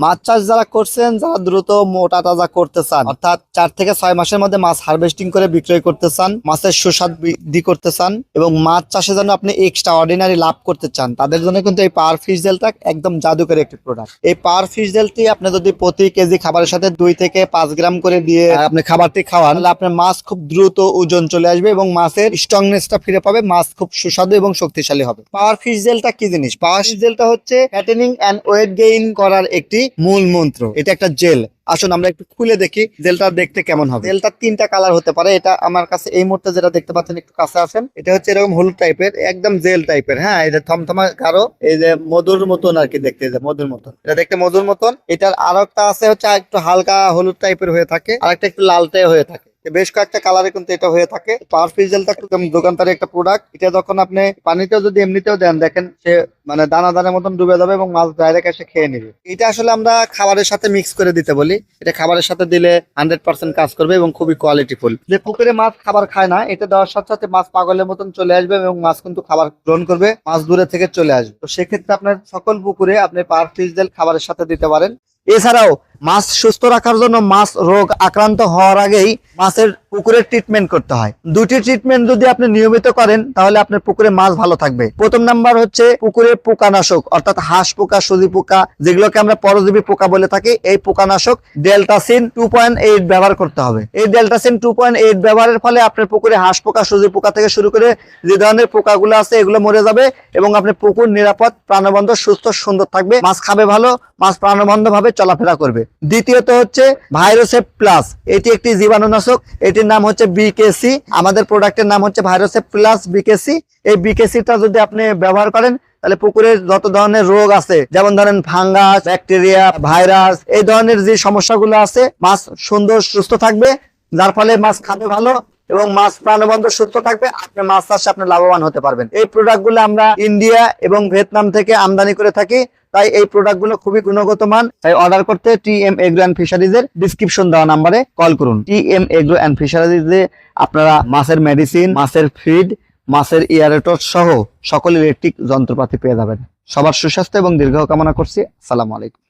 মাছ চাষ যারা করছেন, যারা দ্রুত মোটা তাজা করতে চান, অর্থাৎ 4 থেকে 6 মাসের মধ্যে মাছ হারভেস্টিং করে বিক্রয় করতে চান, মাছের সুস্বাদ বৃদ্ধি করতে চান এবং মাছ চাষের জন্য আপনি এক্সট্রা অর্ডিনারি লাভ করতে চান, তাদের জন্য কিন্তু এই পাওয়ার ফিশ জেলটা একদম জাদুকরী একটি প্রোডাক্ট। এই পাওয়ার ফিশ জেলটি আপনি যদি প্রতি কেজি খাবারের সাথে 2 থেকে 5 গ্রাম করে দিয়ে আপনি খাবারটি খাওয়ান, তাহলে আপনার মাছ খুব দ্রুত ওজন চলে আসবে এবং মাছের স্ট্রংনেসটা ফিরে পাবে, মাছ খুব সুস্বাদু এবং শক্তিশালী হবে। পাওয়ার ফিশ জেলটা কি জিনিস? পাওয়ার ফিশ জেলটা হচ্ছে ফ্যাটেনিং এন্ড ওয়েট গেইন করার একটি মূল মন্ত্র। এটা একটা জেল। আসুন আমরা একটু খুলে দেখি জেলটা দেখতে কেমন হবে। জেলটা 3টা কালার হতে পারে। এটা আমার কাছে এই মুহূর্তে যেটা দেখতে পাচ্ছেন, একটু কাছে আসেন, এটা হচ্ছে এরকম হলুদ টাইপের, একদম জেল টাইপের। হ্যাঁ, এটা থমথমা গাঢ়, এই যে মধুর মতন আর কি দেখতে, যে মধুর মতন, এটা দেখতে মধুর মতন। এটার আরো একটা আছে হচ্ছে একটু হালকা হলুদ টাইপের হয়ে থাকে, আর একটা একটু লালটাই হয়ে থাকে। বেশ কয়েকটা কালারে কিন্তু এটা হয়ে থাকে। পাওয়ার ফিশ জেলটা দোকানদারের একটা প্রোডাক্ট। এটা যখন আপনি পানিতেও যদি এমনিতেও দেন, দেখেন সে মানে দানা দানার মতন ডুবে যাবে এবং মাছ ডাইরেক্ট এসে খেয়ে নেবে। এটা আসলে আমরা খাবারের সাথে মিক্স করে দিতে বলি। এটা খাবারের সাথে দিলে 100% কাজ করবে এবং খুবই কোয়ালিটিফুল। যে পুকুরে মাছ খাবার খায় না, এটা দেওয়ার সাথে সাথে মাছ পাগলের মতন চলে আসবে এবং মাছ কিন্তু খাবার গ্রহণ করবে, মাছ দূরে থেকে চলে আসবে। তো সেক্ষেত্রে আপনার সকল পুকুরে আপনি পাওয়ার ফিশ জেল খাবারের সাথে দিতে পারেন। এছাড়াও মাছ সুস্থ রাখার জন্য মাছ রোগ আক্রান্ত হওয়ার আগেই মাছের পুকুরের ট্রিটমেন্ট করতে হয়। 2টি ট্রিটমেন্ট যদি আপনি নিয়মিত করেন, তাহলে আপনার পুকুরে মাছ ভালো থাকবে। প্রথম নাম্বার হচ্ছে পুকুরে পোকানাশক, অর্থাৎ হাঁস পোকা, সুজি পোকা, যেগুলোকে আমরা পরজীবী পোকা বলে থাকি, এই পোকানাশক ডেল্টাসিন 2.8 ব্যবহার করতে হবে। এই ডেল্টাসিন 2.8 ব্যবহারের ফলে আপনার পুকুরে হাঁস পোকা, সুজি পোকা থেকে শুরু করে যে ধরনের পোকাগুলো আছে এগুলো মরে যাবে এবং আপনার পুকুর নিরাপদ, প্রাণবন্ত, সুস্থ, সুন্দর থাকবে। মাছ খাবে ভালো, মাছ প্রাণবন্ত ভাবে চলাফেরা করবে। দ্বিতীয়ত হচ্ছে ভাইরোসেপ প্লাস। এটি একটি জীবাণুনাশক। এটির নাম হচ্ছে বিকেসি। আমাদের প্রোডাক্টের নাম হচ্ছে ভাইরোসেপ প্লাস বিকেসি। এই বিকেসিটা যদি আপনি ব্যবহার করেন, তাহলে পুকুরের যত ধরনের রোগ আছে, যেমন ধরেন ফাঙ্গাস, ব্যাকটেরিয়া, ভাইরাস, এই ধরনের যে সমস্যাগুলো আছে, মাছ সুন্দর সুস্থ থাকবে, যার ফলে মাছ খাবে ভালো এবং মাছ প্রাণবন্ত সুস্থ থাকবে। আপনি মাছ চাষে আপনি লাভবান হতে পারবেন। এই প্রোডাক্টগুলো আমরা ইন্ডিয়া এবং ভিয়েতনাম থেকে আমদানি করে থাকি, তাই এই প্রোডাক্টগুলো খুবই গুণগত মান। তাই অর্ডার করতে টিএম এগ্রো অ্যান্ড ফিশারিজের ডিসক্রিপশন দেওয়া নাম্বারে কল করুন। টিএম এগ্রো অ্যান্ড ফিশারিজে আপনারা মাছের মেডিসিন, মাছের ফিড, মাছের এয়ারেটর সহ সকল ইলেকট্রিক যন্ত্রপাতি পেয়ে যাবেন। সবার সুস্বাস্থ্য এবং দীর্ঘ কামনা করছি। আসসালামু আলাইকুম।